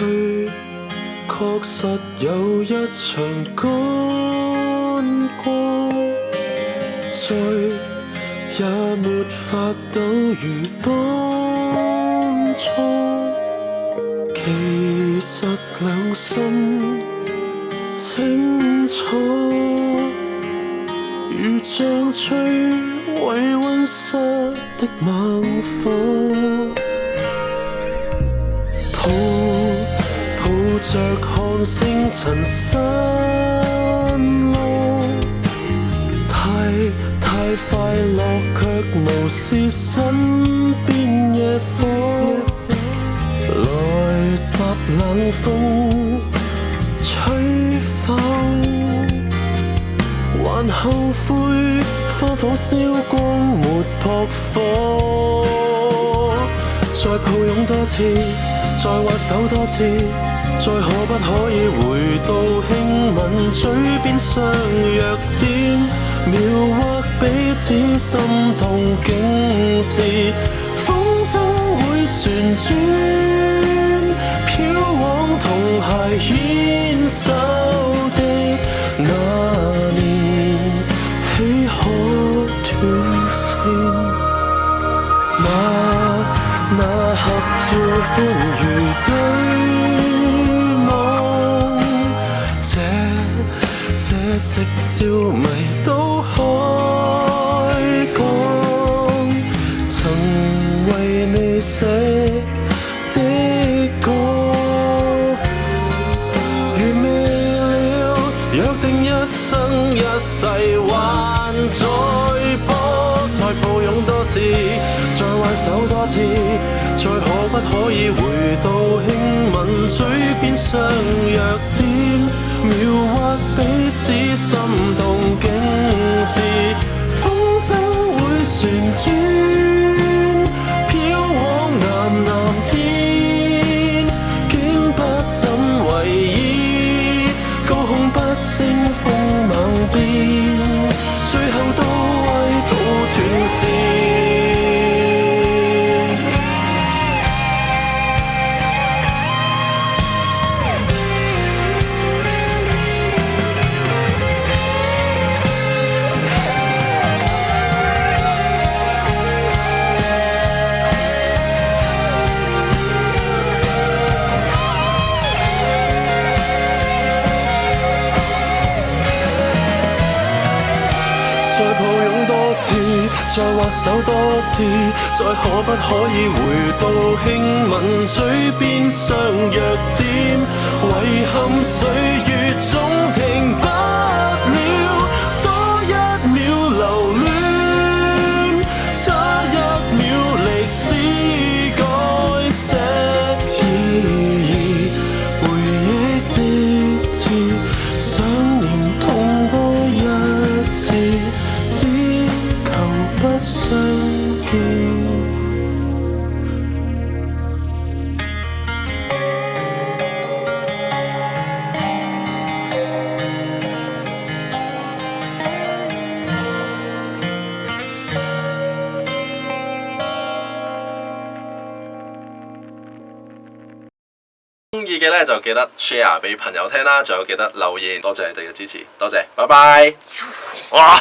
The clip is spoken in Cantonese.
去，確實有一場乾過，再也沒法到如當初。其實兩心清楚，如像摧毀溫室的猛火，抱着看星塵散落，太快樂卻無視身邊野火，來襲冷風吹放，還後悔花火燒光沒撲火，再抱擁多次，再握手多次，再可不可以回到輕吻嘴邊相約點，描畫彼此心動景致，風箏會旋轉，飄往童鞋牽手的那年，豈可斷線？那合照歡愉對望，這夕照迷都開講，曾為你寫的歌，如未了約定一生一世還在播，再抱擁多次，再挽手多次，再可不可以回到輕吻嘴邊相約點，描畫彼此心動景致，風箏會旋轉，飄往藍天，竟不怎為意，高空不勝風猛變，最後都威到斷線。再抱擁多次，再握手多次，再可不可以回到輕吻嘴邊相約點，遺憾歲月總停不了，多一秒留戀，差一秒歷史改寫意義，回憶的字，想念痛多一次，只求不相見。中意嘅咧就記得 share 俾朋友聽啦，仲有記得留言，多謝你哋嘅支持，多謝，拜拜。哇！